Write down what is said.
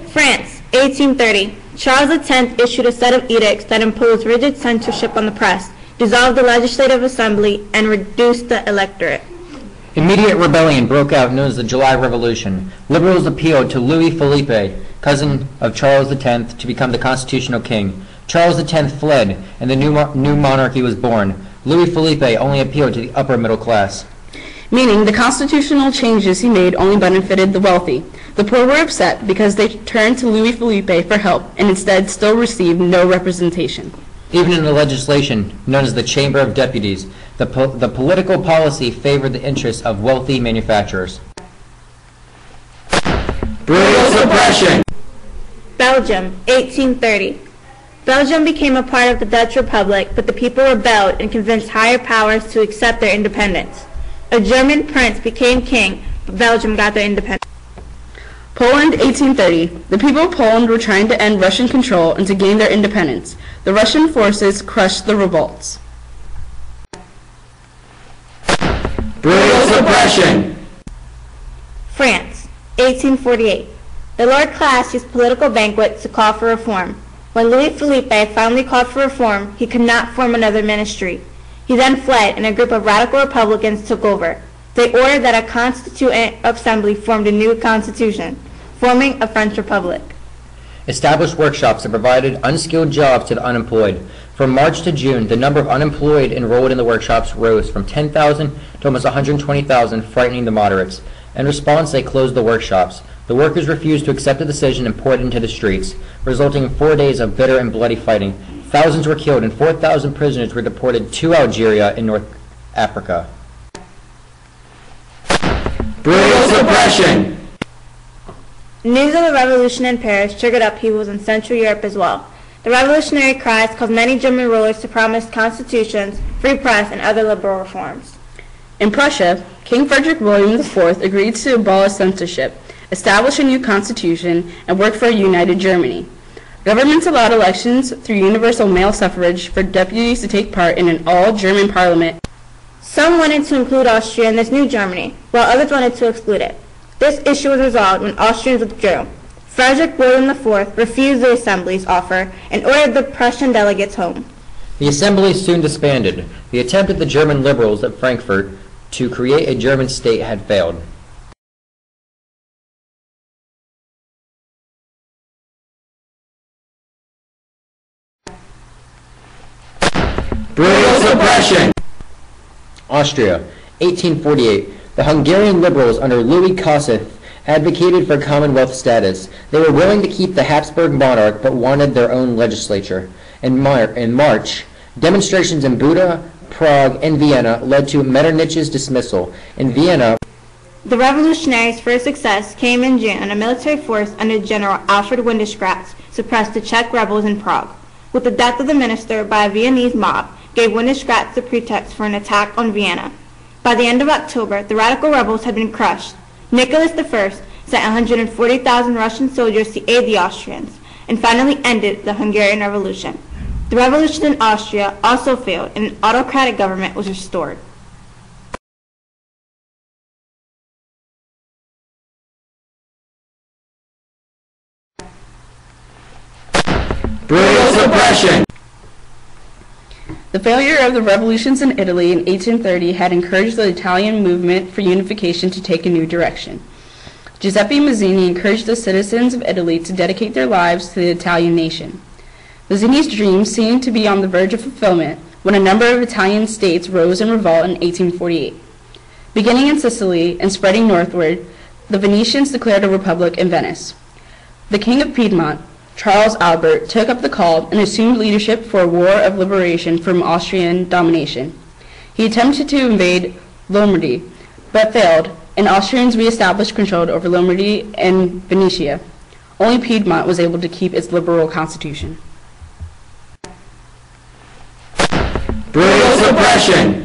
France, 1830. Charles X issued a set of edicts that imposed rigid censorship on the press, dissolved the Legislative Assembly, and reduced the electorate. Immediate rebellion broke out known as the July Revolution. Liberals appealed to Louis Philippe, cousin of Charles X, to become the constitutional king. Charles X fled, and the new monarchy was born. Louis Philippe only appealed to the upper middle class. Meaning the constitutional changes he made only benefited the wealthy. The poor were upset because they turned to Louis Philippe for help and instead still received no representation. Even in the legislation, known as the Chamber of Deputies, the political policy favored the interests of wealthy manufacturers. Brutal suppression! Belgium, 1830. Belgium became a part of the Dutch Republic, but the people rebelled and convinced higher powers to accept their independence. A German prince became king, but Belgium got their independence. Poland, 1830. The people of Poland were trying to end Russian control and to gain their independence. The Russian forces crushed the revolts. Brutal suppression! France, 1848. The lower class used political banquets to call for reform. When Louis Philippe finally called for reform, he could not form another ministry. He then fled, and a group of radical Republicans took over. They ordered that a constituent assembly formed a new constitution, forming a French Republic. Established workshops that provided unskilled jobs to the unemployed. From March to June, the number of unemployed enrolled in the workshops rose from 10,000 to almost 120,000, frightening the moderates. In response, they closed the workshops. The workers refused to accept the decision and poured into the streets, resulting in 4 days of bitter and bloody fighting. Thousands were killed and 4,000 prisoners were deported to Algeria in North Africa. Brutal suppression! News of the revolution in Paris triggered upheavals in Central Europe as well. The revolutionary cries caused many German rulers to promise constitutions, free press, and other liberal reforms. In Prussia, King Frederick William IV agreed to abolish censorship, establish a new constitution, and work for a united Germany. Governments allowed elections through universal male suffrage for deputies to take part in an all-German parliament. Some wanted to include Austria in this new Germany, while others wanted to exclude it. This issue was resolved when Austrians withdrew. Frederick William IV refused the Assembly's offer and ordered the Prussian delegates home. The Assembly soon disbanded. The attempt of the German liberals at Frankfurt to create a German state had failed. Brutal suppression! Austria, 1848. The Hungarian liberals under Louis Kossuth advocated for Commonwealth status. They were willing to keep the Habsburg monarch but wanted their own legislature. In March, demonstrations in Buda, Prague, and Vienna led to Metternich's dismissal. In Vienna, the revolutionaries' first success came in June when a military force under General Alfred Windischgratz suppressed the Czech rebels in Prague. With the death of the minister by a Viennese mob, gave Windischgratz the pretext for an attack on Vienna. By the end of October, the radical rebels had been crushed. Nicholas I sent 140,000 Russian soldiers to aid the Austrians, and finally ended the Hungarian Revolution. The revolution in Austria also failed, and an autocratic government was restored. Brutal suppression! The failure of the revolutions in Italy in 1830 had encouraged the Italian movement for unification to take a new direction. Giuseppe Mazzini encouraged the citizens of Italy to dedicate their lives to the Italian nation. Mazzini's dream seemed to be on the verge of fulfillment when a number of Italian states rose in revolt in 1848. Beginning in Sicily and spreading northward, the Venetians declared a republic in Venice. The King of Piedmont, Charles Albert, took up the call and assumed leadership for a war of liberation from Austrian domination. He attempted to invade Lombardy, but failed, and Austrians reestablished control over Lombardy and Venetia. Only Piedmont was able to keep its liberal constitution. Brutal suppression!